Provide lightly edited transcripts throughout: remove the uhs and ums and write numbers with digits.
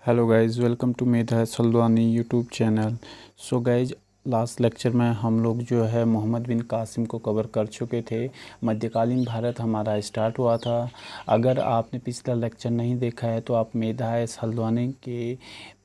Hello guys, welcome to Medha Saldwani YouTube channel. So guys, last lecture में हम लोग जो है मोहम्मद बिन कासिम को कवर कर चुके थे। मध्यकालीन भारत हमारा स्टार्ट हुआ था। अगर आपने पिछला लेक्चर नहीं देखा है तो आप मेधा सल्दवानी के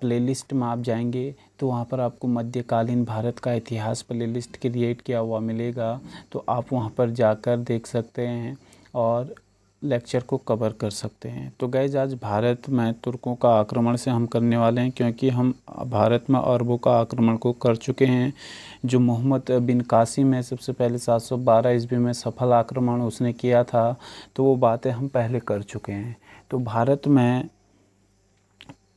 प्लेलिस्ट में आप जाएंगे तो वहाँ पर आपको मध्यकालीन भारत का इतिहास प्लेलिस्ट क्रिएट किया हुआ मिलेगा, तो आप वहाँ पर जाकर देख सकते हैं और लेक्चर को कवर कर सकते हैं। तो गाइज, आज भारत में तुर्कों का आक्रमण से हम करने वाले हैं, क्योंकि हम भारत में अरबों का आक्रमण को कर चुके हैं। जो मोहम्मद बिन कासिम है, सबसे पहले 712 ईस्वी में सफल आक्रमण उसने किया था, तो वो बातें हम पहले कर चुके हैं। तो भारत में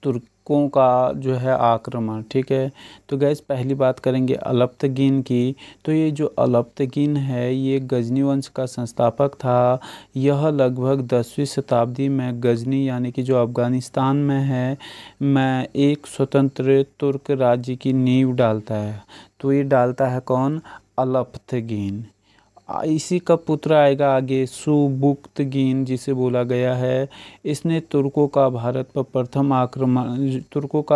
तुर्कों का जो है आक्रमण, ठीक है। तो गैस, पहली बात करेंगे अलप्तगीन की। तो ये जो अलप्तगीन है, ये गजनी वंश का संस्थापक था। यह लगभग 10वीं शताब्दी में गजनी यानी कि जो अफ़गानिस्तान में है, में एक स्वतंत्र तुर्क राज्य की नींव डालता है। तो ये डालता है कौन? अलप्तगीन। इसी का पुत्र आएगा आगे सुबुक्तगीन, जिसे बोला गया है। इसने तुर्कों का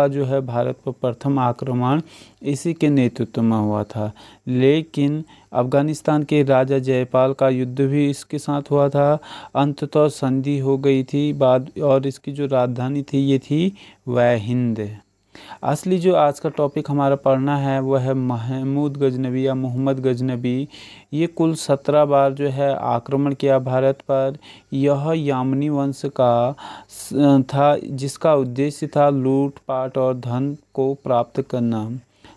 जो है भारत पर प्रथम आक्रमण इसी के नेतृत्व में हुआ था। लेकिन अफ़गानिस्तान के राजा जयपाल का युद्ध भी इसके साथ हुआ था। अंततः संधि हो गई थी बाद, और इसकी जो राजधानी थी ये थी वहिंद। असली जो आज का टॉपिक हमारा पढ़ना है वह है महमूद गजनबी या मोहम्मद गजनबी। ये कुल 17 बार जो है आक्रमण किया भारत पर। यह यामनी वंश का था, जिसका उद्देश्य था लूटपाट और धन को प्राप्त करना।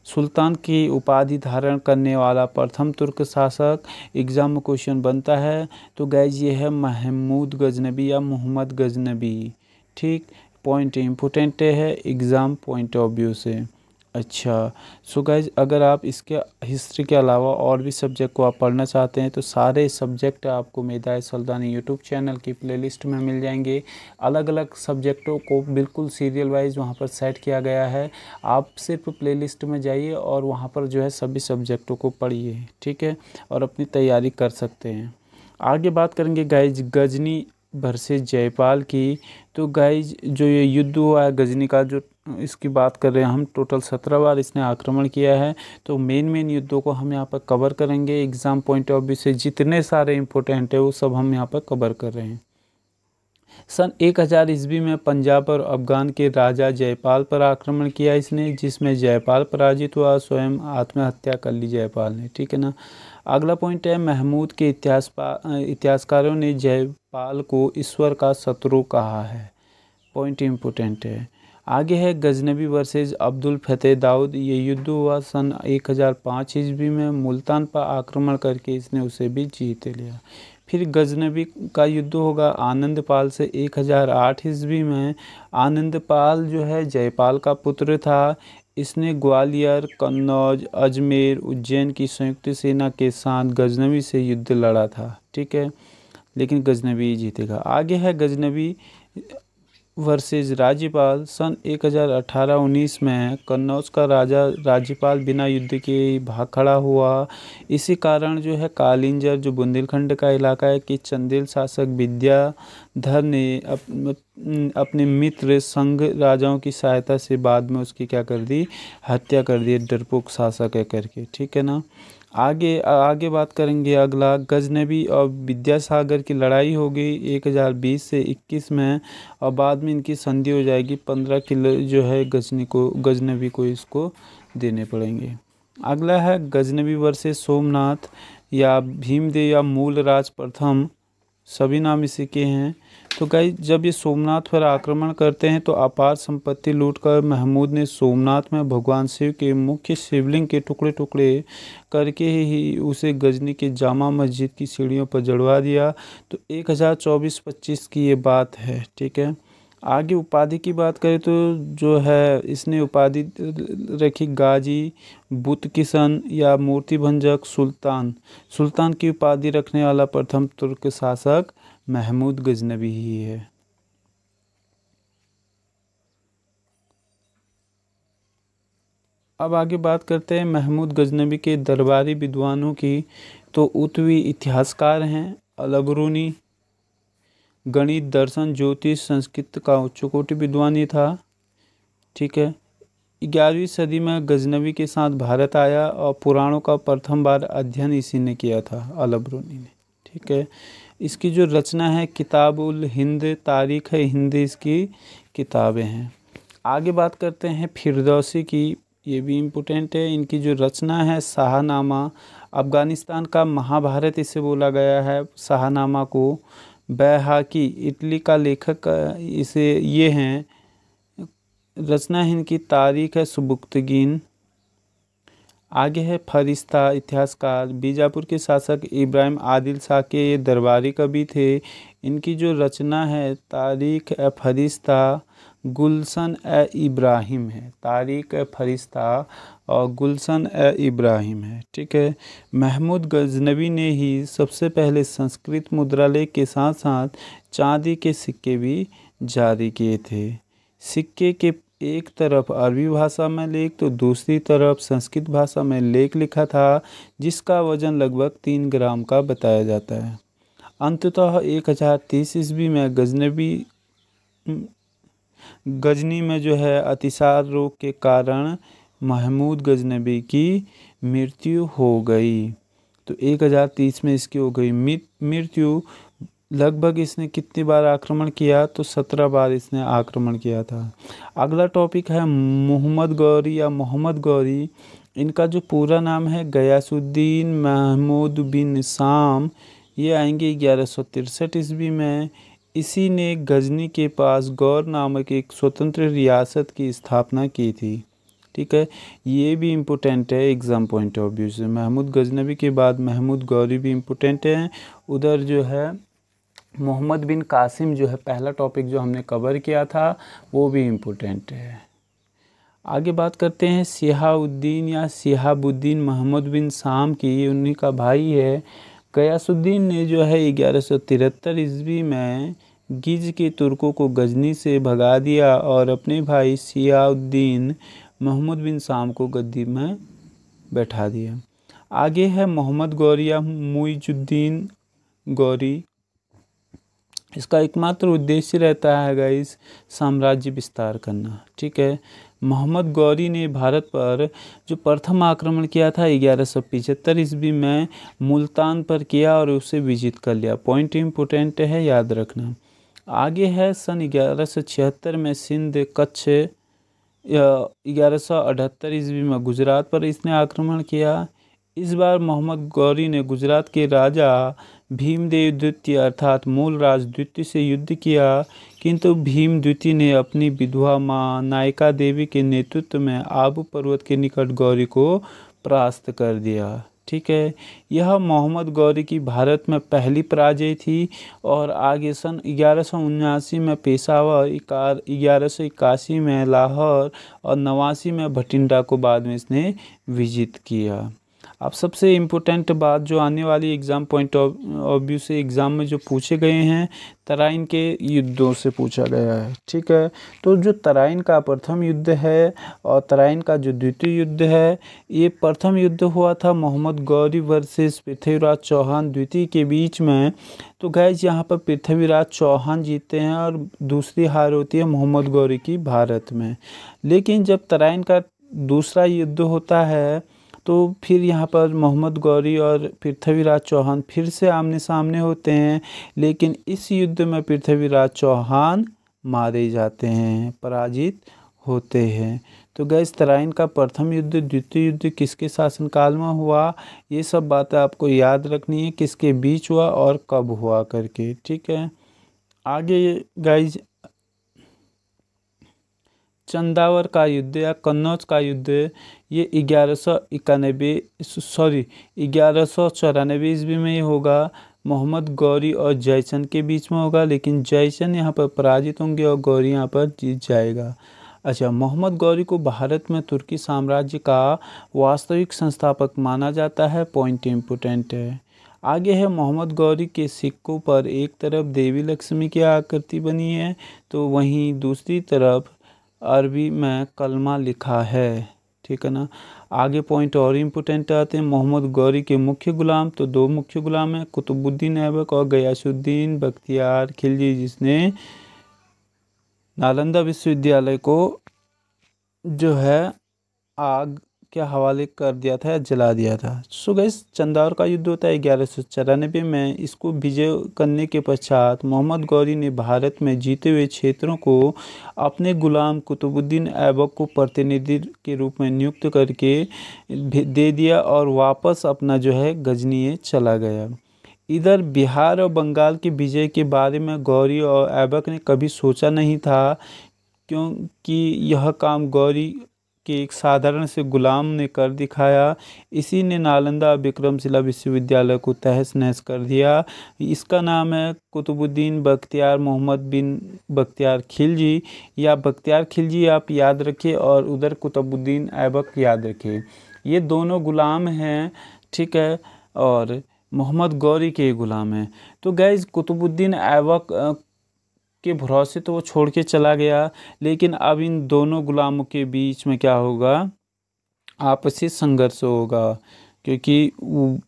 सुल्तान की उपाधि धारण करने वाला प्रथम तुर्क शासक। एग्जाम में क्वेश्चन बनता है। तो गैज, ये है महमूद गजनबी या मोहम्मद गजनबी, ठीक। पॉइंट इम्पोर्टेंट है एग्ज़ाम पॉइंट ऑफ व्यू से। अच्छा, सो गाइज, अगर आप इसके हिस्ट्री के अलावा और भी सब्जेक्ट को आप पढ़ना चाहते हैं तो सारे सब्जेक्ट आपको मेधा सल्दवानी यूट्यूब चैनल की प्लेलिस्ट में मिल जाएंगे। अलग अलग सब्जेक्टों को बिल्कुल सीरियल वाइज वहां पर सेट किया गया है। आप सिर्फ प्लेलिस्ट में जाइए और वहां पर जो है सभी सब्जेक्टों को पढ़िए, ठीक है, और अपनी तैयारी कर सकते हैं। आगे बात करेंगे गाइज गजनी वर्सेस जयपाल की। तो गाइज, जो ये युद्ध हुआ है गजनी का, जो इसकी बात कर रहे हैं हम, टोटल 17 बार इसने आक्रमण किया है। तो मेन युद्धों को हम यहाँ पर कवर करेंगे। एग्जाम पॉइंट ऑफ व्यू से जितने सारे इंपॉर्टेंट है वो सब हम यहाँ पर कवर कर रहे हैं। सन 1000 ईस्वी में पंजाब और अफगान के राजा जयपाल पर आक्रमण किया इसने, जिसमें जयपाल पराजित हुआ, स्वयं आत्महत्या कर ली जयपाल ने, ठीक है ना। अगला पॉइंट है महमूद के इतिहासकारों ने जयपाल को ईश्वर का शत्रु कहा है। पॉइंट इम्पोर्टेंट है। आगे है गजनबी वर्सेस अब्दुल फतेह दाऊद। ये युद्ध हुआ सन 1005 ईस्वी में। मुल्तान पर आक्रमण करके इसने उसे भी जीत लिया। फिर गजनबी का युद्ध होगा आनंदपाल से 1008 ईस्वी में। आनंदपाल जो है जयपाल का पुत्र था। इसने ग्वालियर, कन्नौज, अजमेर, उज्जैन की संयुक्त सेना के साथ गजनबी से युद्ध लड़ा था, ठीक है, लेकिन गजनबी जीतेगा। आगे है गजनबी वर्सेस राज्यपाल। सन 1018-19 में कन्नौज का राजा राज्यपाल बिना युद्ध के भाग खड़ा हुआ। इसी कारण जो है कालिंजर, जो बुंदेलखंड का इलाका है, कि चंदेल शासक विद्याधर ने अपने मित्र संघ राजाओं की सहायता से बाद में उसकी क्या कर दी? हत्या कर दी, डरपोक शासक है करके, ठीक है ना। आगे बात करेंगे। अगला गजनबी और विद्यासागर की लड़ाई होगी 1020 से 21 में, और बाद में इनकी संधि हो जाएगी। 15 किलो जो है गजनबी को इसको देने पड़ेंगे। अगला है गजनबी वर्सेस सोमनाथ या भीमदेव या मूलराज प्रथम, सभी नाम इसी के हैं। तो गाइस, जब ये सोमनाथ पर आक्रमण करते हैं तो अपार संपत्ति लूटकर महमूद ने सोमनाथ में भगवान शिव के मुख्य शिवलिंग के टुकड़े टुकड़े करके ही उसे गजनी के जामा मस्जिद की सीढ़ियों पर जड़वा दिया। तो 1024-25 की ये बात है, ठीक है। आगे उपाधि की बात करें तो जो है इसने उपाधि रखी गाजी, बुत किशन या मूर्ति भंजक सुल्तान। सुल्तान की उपाधि रखने वाला प्रथम तुर्क शासक महमूद गजनबी ही है। अब आगे बात करते हैं महमूद गजनबी के दरबारी विद्वानों की। तो उत्वी इतिहासकार हैं अलबरूनी। गणित, दर्शन, ज्योतिष, संस्कृत का उच्च कोटि विद्वान ही था। ठीक है। 11वीं सदी में गजनवी के साथ भारत आया और पुराणों का प्रथम बार अध्ययन इसी ने किया था, अल-बरूनी ने। ठीक है। इसकी जो रचना है किताब उल हिंद, तारीख़ हिंद इसकी किताबें हैं। आगे बात करते हैं फिरदौसी की, ये भी इम्पोर्टेंट है। इनकी जो रचना है शाहनामा, अफ़गानिस्तान का महाभारत इसे बोला गया है शाहनामा को। बैहाकी इटली का लेखक इसे ये हैं। रचना है इनकी तारीख़ है सुबुक्तगीन। आगे है फरिश्ता, इतिहासकार, बीजापुर के शासक इब्राहिम आदिल शाह के ये दरबारी कवि थे। इनकी जो रचना है तारीख़ ए फरिश्ता, गुलशन ए इब्राहिम है। तारीख़ ए फरिश्ता और गुलशन ए इब्राहिम है। ठीक है। महमूद गजनवी ने ही सबसे पहले संस्कृत मुद्रालेख के साथ साथ चांदी के सिक्के भी जारी किए थे। सिक्के के एक तरफ अरबी भाषा में लेख तो दूसरी तरफ संस्कृत भाषा में लेख लिखा था, जिसका वजन लगभग 3 ग्राम का बताया जाता है। अंततः 1030 ईस्वी में गजनी में जो है अतिसार रोग के कारण महमूद गजनवी की मृत्यु हो गई। तो 1030 में इसकी हो गई मृत्यु। लगभग इसने कितनी बार आक्रमण किया, तो 17 बार इसने आक्रमण किया था। अगला टॉपिक है मोहम्मद गौरी या मोहम्मद गौरी। इनका जो पूरा नाम है गयासुद्दीन महमूद बिन शाम। ये आएंगे 1163 ईस्वी में। इसी ने गजनी के पास गौर नामक एक स्वतंत्र रियासत की स्थापना की थी। ठीक है। ये भी इम्पोर्टेंट है एग्ज़ाम पॉइंट ऑफ व्यू से। महमूद गजनवी के बाद महमूद गौरी भी इम्पोर्टेंट है। उधर जो है मोहम्मद बिन कासिम जो है पहला टॉपिक जो हमने कवर किया था वो भी इम्पोर्टेंट है। आगे बात करते हैं सिहाउद्दीन या सिहाबुद्दीन मोहम्मद बिन शाम की। उन्हीं का भाई है। गयासुद्दीन ने जो है 1173 ईस्वी में गिज के तुर्कों को गजनी से भगा दिया और अपने भाई सिहाउद्दीन मोहम्मद बिन शाम को गद्दी में बैठा दिया। आगे है मोहम्मद गौरी या मुइजुद्दीन गौरी। इसका एकमात्र उद्देश्य रहता है गाइस साम्राज्य विस्तार करना। ठीक है। मोहम्मद गौरी ने भारत पर जो प्रथम आक्रमण किया था 1175 ईस्वी में मुल्तान पर किया और उसे विजित कर लिया। पॉइंट इम्पोर्टेंट है, याद रखना। आगे है सन 1176 में सिंध कच्छ, 1178 ईस्वी में गुजरात पर इसने आक्रमण किया। इस बार मोहम्मद गौरी ने गुजरात के राजा भीमदेव द्वितीय अर्थात मूलराज द्वितीय से युद्ध किया, किंतु भीम द्वितीय ने अपनी विधवा मां नायका देवी के नेतृत्व में आबू पर्वत के निकट गौरी को परास्त कर दिया। ठीक है। यह मोहम्मद गौरी की भारत में पहली पराजय थी। और आगे सन 1179 में पेशावर, 1181 में लाहौर और 89 में भटिंडा को बाद में इसने विजित किया। अब सबसे इम्पोर्टेंट बात जो आने वाली एग्ज़ाम पॉइंट ऑफ व्यू से एग्ज़ाम में जो पूछे गए हैं, तराइन के युद्धों से पूछा गया है। ठीक है। तो जो तराइन का प्रथम युद्ध है और तराइन का जो द्वितीय युद्ध है, ये प्रथम युद्ध हुआ था मोहम्मद गौरी वर्सेस पृथ्वीराज चौहान द्वितीय के बीच में। तो गाइस यहाँ पर पृथ्वीराज चौहान जीतते हैं और दूसरी हार होती है मोहम्मद गौरी की भारत में। लेकिन जब तराइन का दूसरा युद्ध होता है तो फिर यहाँ पर मोहम्मद गौरी और पृथ्वीराज चौहान फिर से आमने सामने होते हैं। लेकिन इस युद्ध में पृथ्वीराज चौहान मारे जाते हैं, पराजित होते हैं। तो गैस तराइन का प्रथम युद्ध द्वितीय युद्ध किसके शासनकाल में हुआ, ये सब बातें आपको याद रखनी है, किसके बीच हुआ और कब हुआ करके। ठीक है। आगे गाइज चंदावर का युद्ध या कन्नौज का युद्ध, ये 1194 ईस्वी में होगा। मोहम्मद गौरी और जयचंद के बीच में होगा, लेकिन जयचंद यहाँ पर पराजित होंगे और गौरी यहाँ पर जीत जाएगा। अच्छा, मोहम्मद गौरी को भारत में तुर्की साम्राज्य का वास्तविक संस्थापक माना जाता है। पॉइंट इम्पोर्टेंट है। आगे है मोहम्मद गौरी के सिक्कों पर एक तरफ देवी लक्ष्मी की आकृति बनी है, तो वहीं दूसरी तरफ अरबी में कलमा लिखा है। ठीक है ना। आगे पॉइंट और इम्पोर्टेंट आते हैं। मोहम्मद गौरी के मुख्य गुलाम, तो 2 मुख्य गुलाम हैं, कुतुबुद्दीन ऐबक और गयासुद्दीन बख्तियार खिलजी, जिसने नालंदा विश्वविद्यालय को जो है आग के हवाले कर दिया था या जला दिया था। सो गाइस, चंदावर का युद्ध होता है 1194 में। इसको विजय करने के पश्चात मोहम्मद गौरी ने भारत में जीते हुए क्षेत्रों को अपने गुलाम कुतुबुद्दीन ऐबक को प्रतिनिधि के रूप में नियुक्त करके दे दिया और वापस अपना जो है गजनी चला गया। इधर बिहार और बंगाल की विजय के बारे में गौरी और ऐबक ने कभी सोचा नहीं था, क्योंकि यह काम गौरी के एक साधारण से गुलाम ने कर दिखाया। इसी ने नालंदा विक्रमशिला विश्वविद्यालय को तहस नहस कर दिया। इसका नाम है कुतुबुद्दीन बख्तियार मोहम्मद बिन बख्तियार खिलजी, या बख्तियार खिलजी आप याद रखिए और उधर कुतुबुद्दीन ऐबक याद रखिए। ये दोनों गुलाम हैं, ठीक है, और मोहम्मद गौरी के गुलाम हैं। तो गैस कुतुबुद्दीन ऐबक के भरोसे तो वो छोड़ के चला गया, लेकिन अब इन दोनों गुलामों के बीच में क्या होगा, आपसी संघर्ष होगा, क्योंकि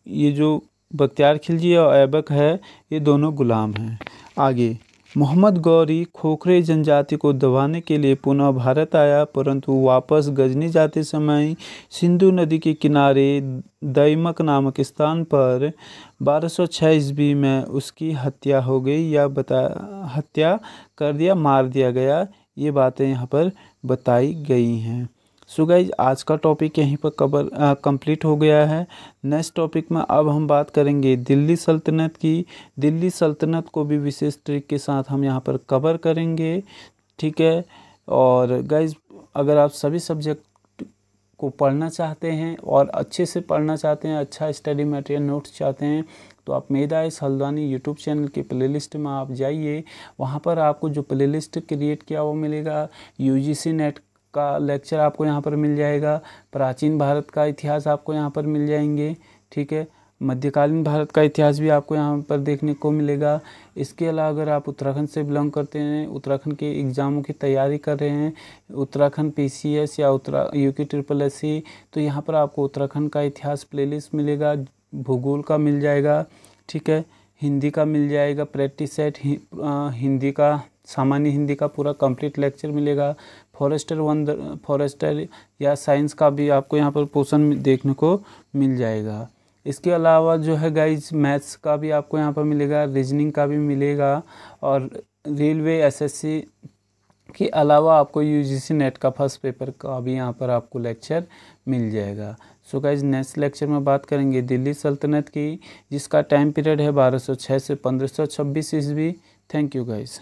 ये जो बख्तियार खिलजी और ऐबक है ये दोनों गुलाम हैं। आगे मोहम्मद गौरी खोखरे जनजाति को दबाने के लिए पुनः भारत आया, परंतु वापस गजनी जाते समय सिंधु नदी के किनारे दैमक नामक स्थान पर 1206 ईस्वी में उसकी हत्या हो गई, या हत्या कर दिया, मार दिया गया। ये बातें यहाँ पर बताई गई हैं। सो गाइज, आज का टॉपिक यहीं पर कंप्लीट हो गया है। नेक्स्ट टॉपिक में अब हम बात करेंगे दिल्ली सल्तनत की। दिल्ली सल्तनत को भी विशेष ट्रिक के साथ हम यहाँ पर कवर करेंगे, ठीक है। और गाइज, अगर आप सभी सब्जेक्ट को पढ़ना चाहते हैं और अच्छे से पढ़ना चाहते हैं, अच्छा स्टडी मटेरियल नोट्स चाहते हैं, तो आप मेधा एस हल्द्वानी यूट्यूब चैनल के प्लेलिस्ट में आप जाइए। वहाँ पर आपको जो प्लेलिस्ट क्रिएट किया वो मिलेगा। यूजीसी नेट का लेक्चर आपको यहाँ पर मिल जाएगा, प्राचीन भारत का इतिहास आपको यहाँ पर मिल जाएंगे, ठीक है। मध्यकालीन भारत का इतिहास भी आपको यहाँ पर देखने को मिलेगा। इसके अलावा अगर आप उत्तराखंड से बिलोंग करते हैं, उत्तराखंड के एग्ज़ामों की तैयारी कर रहे हैं, उत्तराखंड पीसीएस या यूके SSSC, तो यहाँ पर आपको उत्तराखंड का इतिहास प्लेलिस्ट मिलेगा, भूगोल का मिल जाएगा, ठीक है, हिंदी का मिल जाएगा, प्रैक्टिस सेट हिंदी का, सामान्य हिंदी का पूरा कंप्लीट लेक्चर मिलेगा। फॉरेस्टर या साइंस का भी आपको यहाँ पर पोर्शन देखने को मिल जाएगा। इसके अलावा जो है गाइज, मैथ्स का भी आपको यहाँ पर मिलेगा, रीजनिंग का भी मिलेगा, और रेलवे एसएससी के अलावा आपको यूजीसी नेट का फर्स्ट पेपर का भी यहाँ पर आपको लेक्चर मिल जाएगा। सो गाइज, नेक्स्ट लेक्चर में बात करेंगे दिल्ली सल्तनत की, जिसका टाइम पीरियड है 1206 से 1526 ईस्वी। Thank you guys.